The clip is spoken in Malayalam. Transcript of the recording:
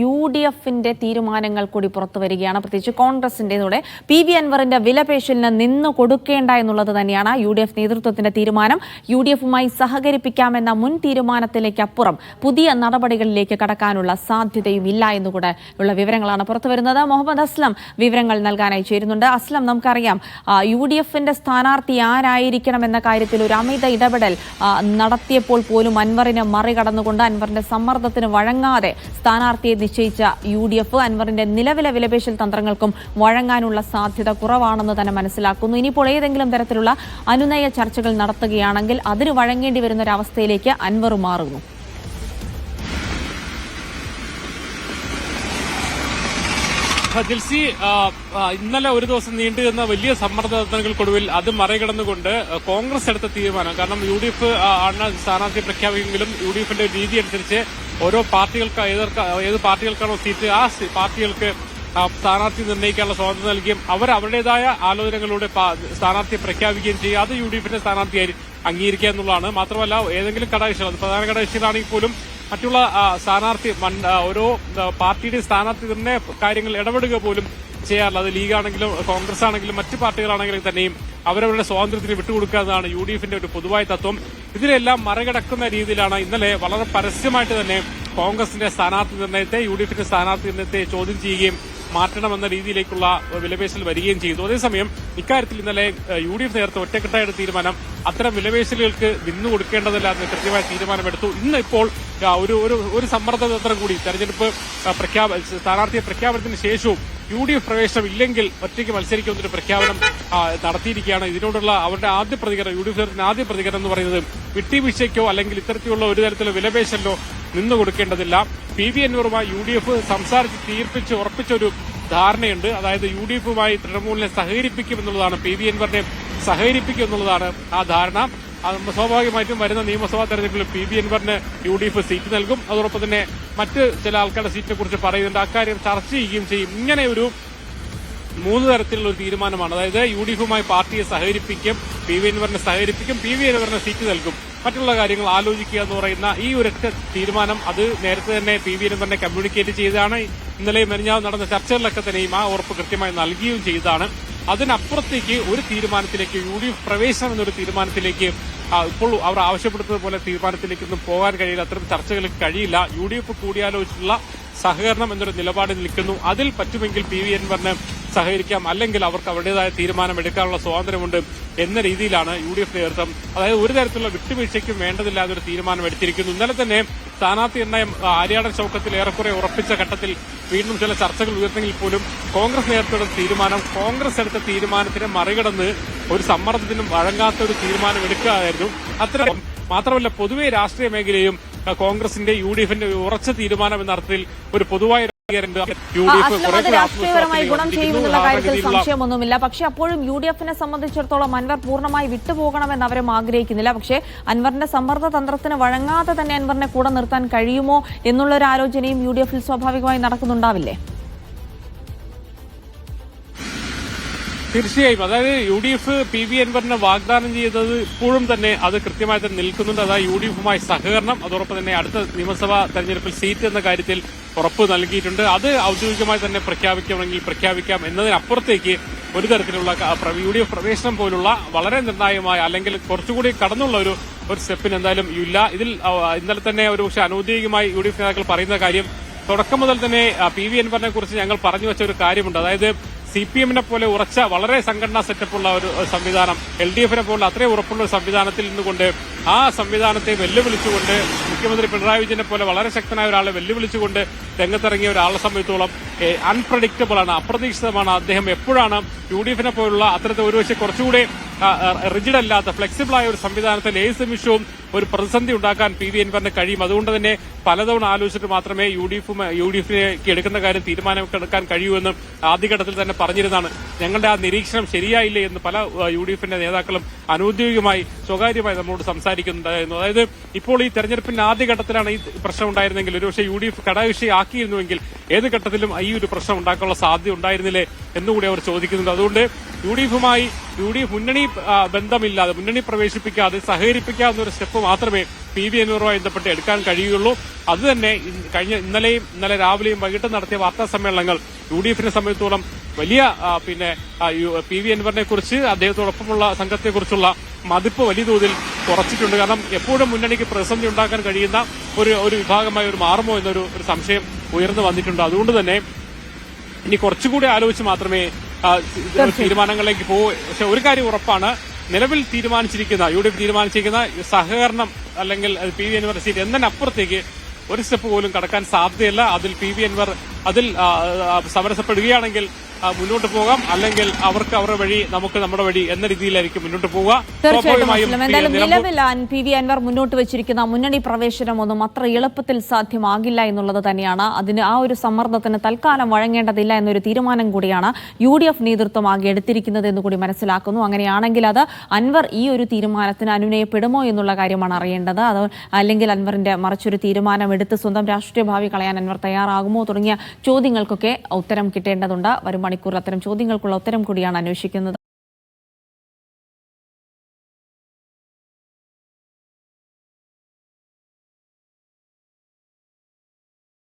UDFിന്റെ തീരുമാനങ്ങൾ കൂടി പുറത്തു വരികയാണ്. പ്രത്യേകിച്ച് കോൺഗ്രസിന്റേതോടെ PV അൻവറിന്റെ വിലപേശലിന് നിന്ന് കൊടുക്കേണ്ട എന്നുള്ളത് തന്നെയാണ് UDF നേതൃത്വത്തിന്റെ തീരുമാനം. UDFുമായി സഹകരിപ്പിക്കാമെന്ന മുൻ തീരുമാനത്തിലേക്ക് അപ്പുറം പുതിയ നടപടികളിലേക്ക് കടക്കാനുള്ള സാധ്യതയും ഇല്ല എന്നുകൂടെ ഉള്ള വിവരങ്ങളാണ് പുറത്തുവരുന്നത്. മുഹമ്മദ് അസ്ലം വിവരങ്ങൾ നൽകാനായി ചേരുന്നുണ്ട്. അസ്ലം, നമുക്കറിയാം UDFിന്റെ സ്ഥാനാർത്ഥി ആരായിരിക്കണം എന്ന കാര്യത്തിൽ ഒരു അമിത ഇടപെടൽ നടത്തിയപ്പോൾ പോലും അൻവറിനെ മറികടന്നുകൊണ്ട് അൻവറിന്റെ സമ്മർദ്ദത്തിന് വഴങ്ങാതെ സ്ഥാനാർത്ഥിയെ നിശ്ചയിച്ച UDF അൻവറിന്റെ നിലവിലെ വിലപേശൽ തന്ത്രങ്ങൾക്കും വഴങ്ങാനുള്ള സാധ്യത കുറവാണെന്ന് തന്നെ മനസ്സിലാക്കുന്നു. ഇനിയിപ്പോൾ ഏതെങ്കിലും തരത്തിലുള്ള അനുനയ ചർച്ചകൾ നടത്തുകയാണെങ്കിൽ അതിന് വഴങ്ങേണ്ടി വരുന്ന ഒരു അവസ്ഥയിലേക്ക് അൻവർ മാറുന്നു. ജിൽസി, ഇന്നലെ ഒരു ദിവസം നീണ്ടുനിന്ന വലിയ സമ്മർദ്ദങ്ങൾക്കൊടുവിൽ അത് മറികടന്നുകൊണ്ട് കോൺഗ്രസ് എടുത്ത തീരുമാനം, കാരണം UDF ആണ് സ്ഥാനാർത്ഥി പ്രഖ്യാപിക്കുമെങ്കിലും UDFിന്റെ രീതി അനുസരിച്ച് ഓരോ പാർട്ടികൾക്ക് ഏത് പാർട്ടികൾക്കാണോ സീറ്റ് ആ പാർട്ടികൾക്ക് സ്ഥാനാർത്ഥി നിർണ്ണയിക്കാനുള്ള സ്വാതന്ത്ര്യം നൽകുകയും അവർ അവരുടേതായ ആലോചനകളിലൂടെ സ്ഥാനാർത്ഥിയെ പ്രഖ്യാപിക്കുകയും ചെയ്യും. അത് UDFിന്റെ സ്ഥാനാർത്ഥിയായി അംഗീകരിക്കുക എന്നുള്ളതാണ്. മാത്രമല്ല, ഏതെങ്കിലും ഘടകകക്ഷികൾ, അത് പ്രധാന ഘടകകക്ഷികളാണെങ്കിൽ പോലും മറ്റുള്ള സ്ഥാനാർത്ഥി ഓരോ പാർട്ടിയുടെ സ്ഥാനാർത്ഥി നിർണ്ണയ കാര്യങ്ങൾ ഇടപെടുക പോലും ചെയ്യാറില്ല. അത് ലീഗാണെങ്കിലും കോൺഗ്രസ് ആണെങ്കിലും മറ്റു പാർട്ടികളാണെങ്കിലും തന്നെയും അവരവരുടെ സ്വാതന്ത്ര്യത്തിന് വിട്ടുകൊടുക്കുക എന്നതാണ് UDFിന്റെ ഒരു പൊതുവായ തത്വം. ഇതിനെല്ലാം മറികടക്കുന്ന രീതിയിലാണ് ഇന്നലെ വളരെ പരസ്യമായിട്ട് തന്നെ കോൺഗ്രസിന്റെ സ്ഥാനാർത്ഥി നിർണ്ണയത്തെ UDFിന്റെ സ്ഥാനാർത്ഥി നിർണ്ണയത്തെ ചോദ്യം ചെയ്യുകയും മാറ്റണമെന്ന രീതിയിലേക്കുള്ള വിലപേശൽ വരികയും ചെയ്തു. അതേസമയം ഇക്കാര്യത്തിൽ ഇന്നലെ UDF നേരത്തെ ഒറ്റക്കെട്ടായ തീരുമാനം അത്തരം വിലപേശലുകൾക്ക് വിന്നു കൊടുക്കേണ്ടതില്ല എന്ന് കൃത്യമായ തീരുമാനമെടുത്തു. ഇന്ന് ഇപ്പോൾ ഒരു സമ്മർദ്ദ തന്ത്രം കൂടി തെരഞ്ഞെടുപ്പ് സ്ഥാനാർത്ഥിയെ പ്രഖ്യാപനത്തിന് ശേഷവും UDF പ്രവേശനം ഇല്ലെങ്കിൽ ഒറ്റയ്ക്ക് മത്സരിക്കുമെന്നൊരു പ്രഖ്യാപനം നടത്തിയിരിക്കുകയാണ്. ഇതിനോടുള്ള അവരുടെ ആദ്യ പ്രതികരണം, UDF ആദ്യ പ്രതികരണം എന്ന് പറയുന്നത് വിട്ടുവീഴ്ചയ്ക്കോ അല്ലെങ്കിൽ ഇത്തരത്തിലുള്ള ഒരു തരത്തിലുള്ള വിലപേശലിനോ നിന്നു കൊടുക്കേണ്ടതില്ല. PV അൻവറുമായി UDF സംസാരിച്ച് തീർപ്പിച്ച് ഉറപ്പിച്ച ഒരു ധാരണയുണ്ട്. അതായത് UDFുമായി തൃണമൂലിനെ സഹകരിപ്പിക്കുമെന്നുള്ളതാണ്, PV അൻവറിനെ സഹകരിപ്പിക്കുമെന്നുള്ളതാണ് ആ ധാരണ. സ്വാഭാവികമായിട്ടും വരുന്ന നിയമസഭാ തെരഞ്ഞെടുപ്പിൽ PV അൻവറിന് UDF സീറ്റ് നൽകും. അതോടൊപ്പം തന്നെ മറ്റ് ചില ആൾക്കാരുടെ സീറ്റിനെ കുറിച്ച് പറയുന്നുണ്ട്. അക്കാര്യം ചർച്ച ചെയ്യുകയും ചെയ്യും. ഇങ്ങനെ ഒരു മൂന്ന് തരത്തിലുള്ള ഒരു തീരുമാനമാണ്. അതായത് UDFുമായി പാർട്ടിയെ സഹകരിപ്പിക്കും, PV അൻവറിനെ സഹകരിപ്പിക്കും, PV അൻവറിന് സീറ്റ് നൽകും, മറ്റുള്ള കാര്യങ്ങൾ ആലോചിക്കുക എന്ന് പറയുന്ന ഈ ഒരൊറ്റ തീരുമാനം അത് നേരത്തെ തന്നെ PV അൻവറിനെ കമ്മ്യൂണിക്കേറ്റ് ചെയ്തതാണ്. ഇന്നലെ മെനിഞ്ഞാന്ന് നടന്ന ചർച്ചകളിലൊക്കെ തന്നെയും ആ ഉറപ്പ് കൃത്യമായി നൽകുകയും ചെയ്തതാണ്. അതിനപ്പുറത്തേക്ക് ഒരു തീരുമാനത്തിലേക്ക് UDF പ്രവേശനം എന്നൊരു തീരുമാനത്തിലേക്ക് ഇപ്പോൾ അവർ ആവശ്യപ്പെടുന്നത് പോലെ തീരുമാനത്തിലേക്കൊന്നും പോകാൻ കഴിയില്ല. അത്തരം ചർച്ചകൾക്ക് കഴിയില്ല. UDF കൂടിയാലോചിച്ചുള്ള സഹകരണം എന്നൊരു നിലപാട് നിൽക്കുന്നു. അതിൽ പറ്റുമെങ്കിൽ PV അൻവറിന് സഹകരിക്കാം, അല്ലെങ്കിൽ അവർക്ക് അവരുടേതായ തീരുമാനം എടുക്കാനുള്ള സ്വാതന്ത്ര്യമുണ്ട് എന്ന രീതിയിലാണ് UDF നേതൃത്വം. അതായത് ഒരു തരത്തിലുള്ള വിട്ടുവീഴ്ചയ്ക്കും വേണ്ടതില്ലാതെ ഒരു തീരുമാനം എടുത്തിരിക്കുന്നു. ഇന്നലെ തന്നെ സ്ഥാനാർത്ഥി നിർണ്ണയം ആര്യാടൻ ഷൌക്കത്തിൽ ഏറെക്കുറെ ഉറപ്പിച്ച ഘട്ടത്തിൽ വീണ്ടും ചില ചർച്ചകൾ ഉയർന്നെങ്കിൽ പോലും കോൺഗ്രസ് നേതൃത്വം തീരുമാനം, കോൺഗ്രസ് എടുത്ത തീരുമാനത്തിനെ മറികടന്ന് ഒരു സമ്മർദ്ദത്തിനും വഴങ്ങാത്ത ഒരു തീരുമാനം എടുക്കുകയായിരുന്നു. അത്തരം മാത്രമല്ല, പൊതുവെ രാഷ്ട്രീയ മേഖലയും കോൺഗ്രസിന്റെ UDFിന്റെ ഉറച്ച തീരുമാനം എന്ന അർത്ഥത്തിൽ ഒരു പൊതുവായ രാഷ്ട്രീയപരമായി ഗുണം ചെയ്യുമെന്നുള്ള കാര്യത്തിൽ സംശയമൊന്നുമില്ല. പക്ഷേ അപ്പോഴും UDFിനെ സംബന്ധിച്ചിടത്തോളം അൻവർ പൂർണ്ണമായി വിട്ടുപോകണമെന്ന് അവരും ആഗ്രഹിക്കുന്നില്ല. പക്ഷേ അൻവറിന്റെ സമ്മർദ്ദ തന്ത്രത്തിന് വഴങ്ങാതെ തന്നെ അൻവറിനെ കൂടെ നിർത്താൻ കഴിയുമോ എന്നുള്ളൊരു ആലോചനയും UDFിൽ സ്വാഭാവികമായി നടക്കുന്നുണ്ടാവില്ലേ? തീർച്ചയായും. അതായത് UDF PV അൻവറിനെ വാഗ്ദാനം ചെയ്തത് ഇപ്പോഴും തന്നെ അത് കൃത്യമായി തന്നെ നിൽക്കുന്നുണ്ട്. അതായത് UDFുമായി സഹകരണം, അതോടൊപ്പം തന്നെ അടുത്ത നിയമസഭാ തെരഞ്ഞെടുപ്പിൽ സീറ്റ് എന്ന കാര്യത്തിൽ ഉറപ്പ് നൽകിയിട്ടുണ്ട്. അത് ഔദ്യോഗികമായി തന്നെ പ്രഖ്യാപിക്കണമെങ്കിൽ പ്രഖ്യാപിക്കാം എന്നതിനപ്പുറത്തേക്ക് ഒരു തരത്തിലുള്ള UDF പ്രവേശനം പോലുള്ള വളരെ നിർണായകമായ അല്ലെങ്കിൽ കുറച്ചുകൂടി കടന്നുള്ള ഒരു സ്റ്റെപ്പിന് എന്തായാലും ഇല്ല. ഇതിൽ ഇന്നലെ തന്നെ ഒരു പക്ഷേ അനൌദ്യോഗികമായി UDF നേതാക്കൾ പറയുന്ന കാര്യം, തുടക്കം മുതൽ തന്നെ PV അൻവറിനെ കുറിച്ച് ഞങ്ങൾ പറഞ്ഞു വെച്ച ഒരു കാര്യമുണ്ട്. അതായത് CPMനെ പോലെ ഉറച്ച വളരെ സംഘടനാ സെറ്റപ്പുള്ള ഒരു സംവിധാനം, LDFനെ പോലെ അത്രയും ഉറപ്പുള്ള ഒരു സംവിധാനത്തിൽ നിന്നുകൊണ്ട് ആ സംവിധാനത്തെ വെല്ലുവിളിച്ചുകൊണ്ട് മുഖ്യമന്ത്രി പിണറായി വിജയനെ പോലെ വളരെ ശക്തനായ ഒരാളെ വെല്ലുവിളിച്ചുകൊണ്ട് രംഗത്തിറങ്ങിയ ഒരാളെ സംബന്ധിച്ചോളം അൺപ്രഡിക്റ്റബിൾ ആണ്, അപ്രതീക്ഷിതമാണ്. അദ്ദേഹം എപ്പോഴാണ് UDFിനെ പോലുള്ള അത്തരത്തിൽ ഒരുപക്ഷെ കുറച്ചുകൂടെ റിജിഡ് അല്ലാത്ത ഫ്ലെക്സിബിളായ ഒരു സംവിധാനത്തിൽ ഏത് നിമിഷവും ഒരു പ്രതിസന്ധി ഉണ്ടാക്കാൻ PV അൻവറിന് കഴിയും. അതുകൊണ്ട് തന്നെ പലതവണ ആലോചിച്ചിട്ട് മാത്രമേ UDFിലേക്ക് എടുക്കുന്ന കാര്യം തീരുമാനമെടുക്കാൻ കഴിയൂ എന്ന് ആദ്യഘട്ടത്തിൽ തന്നെ പറഞ്ഞിരുന്നതാണ്. ഞങ്ങളുടെ ആ നിരീക്ഷണം ശരിയായില്ലേ എന്ന് പല UDFിന്റെ നേതാക്കളും അനൌദ്യോഗികമായി സ്വകാര്യമായി നമ്മളോട് സംസാരിക്കുന്നുണ്ടായിരുന്നു. അതായത് ഇപ്പോൾ ഈ തെരഞ്ഞെടുപ്പിന്റെ ആദ്യഘട്ടത്തിലാണ് ഈ പ്രശ്നം ഉണ്ടായിരുന്നെങ്കിൽ ഒരുപക്ഷെ UDF ഘടകകക്ഷി ആക്കിയിരുന്നുവെങ്കിൽ ഏത് ഘട്ടത്തിലും ഈ ഒരു പ്രശ്നം ഉണ്ടാക്കാനുള്ള സാധ്യത ഉണ്ടായിരുന്നില്ലേ എന്നുകൂടി അവർ ചോദിക്കുന്നുണ്ട്. അതുകൊണ്ട് യു ഡി എഫ് മുന്നണി ബന്ധമില്ലാതെ, മുന്നണി പ്രവേശിപ്പിക്കാതെ സഹകരിപ്പിക്കാവുന്ന ഒരു സ്റ്റെപ്പ് മാത്രമേ PV അൻവറുമായി ബന്ധപ്പെട്ട് എടുക്കാൻ കഴിയുകയുള്ളൂ. അതുതന്നെ ഇന്നലെ രാവിലെയും വൈകിട്ടും നടത്തിയ വാർത്താ സമ്മേളനങ്ങൾ UDF സംബന്ധിച്ചിടത്തോളം വലിയ PV അൻവറിനെ കുറിച്ച്, അദ്ദേഹത്തോടൊപ്പമുള്ള സംഘത്തെക്കുറിച്ചുള്ള മതിപ്പ് വലിയ തോതിൽ കുറച്ചിട്ടുണ്ട്. കാരണം എപ്പോഴും മുന്നണിക്ക് പ്രതിസന്ധി ഉണ്ടാക്കാൻ കഴിയുന്ന ഒരു വിഭാഗമായി മാറുമോ എന്നൊരു സംശയം ഉയർന്നു വന്നിട്ടുണ്ട്. അതുകൊണ്ട് തന്നെ ഇനി കുറച്ചുകൂടി ആലോചിച്ച് മാത്രമേ തീരുമാനങ്ങളിലേക്ക് പോകൂ. പക്ഷെ ഒരു കാര്യം ഉറപ്പാണ്, നിലവിൽ തീരുമാനിച്ചിരിക്കുന്ന UDF തീരുമാനിച്ചിരിക്കുന്ന സഹകരണം അല്ലെങ്കിൽ PV അൻവർ സീറ്റ് എന്നതിനപ്പുറത്തേക്ക് ഒരു സ്റ്റെപ്പ് പോലും കടക്കാൻ സാധ്യതയില്ല. അതിൽ PV അൻവർ അതിൽ സമരസപ്പെടുകയാണെങ്കിൽ മുന്നോട്ട് പോകാം, അല്ലെങ്കിൽ അവർക്ക് അവരുടെ വഴി, നമുക്ക് നമ്മുടെ വഴി എന്ന രീതിയിലായിരിക്കും മുന്നോട്ട് പോവുക. എന്തായാലും നിലവിൽ PV അൻവർ മുന്നോട്ട് വെച്ചിരിക്കുന്ന മുന്നണി പ്രവേശനമൊന്നും അത്ര എളുപ്പത്തിൽ സാധ്യമാകില്ല എന്നുള്ളത് തന്നെയാണ്. അതിന് ആ ഒരു സമ്മർദ്ദത്തിന് തൽക്കാലം വഴങ്ങേണ്ടതില്ല എന്നൊരു തീരുമാനം കൂടിയാണ് UDF നേതൃത്വം ആകെ എടുത്തിരിക്കുന്നത് എന്ന് കൂടി മനസ്സിലാക്കുന്നു. അങ്ങനെയാണെങ്കിൽ അത് അൻവർ ഈ ഒരു തീരുമാനത്തിന് അനുനയപ്പെടുമോ എന്നുള്ള കാര്യമാണ് അറിയേണ്ടത്. അത് അല്ലെങ്കിൽ അൻവറിന്റെ മറിച്ചൊരു തീരുമാനം എടുത്ത് സ്വന്തം രാഷ്ട്രീയ ഭാവി കളയാൻ അൻവർ തയ്യാറാകുമോ തുടങ്ങിയ ചോദ്യങ്ങൾക്കൊക്കെ ഉത്തരം കിട്ടേണ്ടതുണ്ട്. വരും മണിക്കൂർ അത്തരം ചോദ്യങ്ങൾക്കുള്ള ഉത്തരം കൂടിയാണ് അന്വേഷിക്കുന്നത്.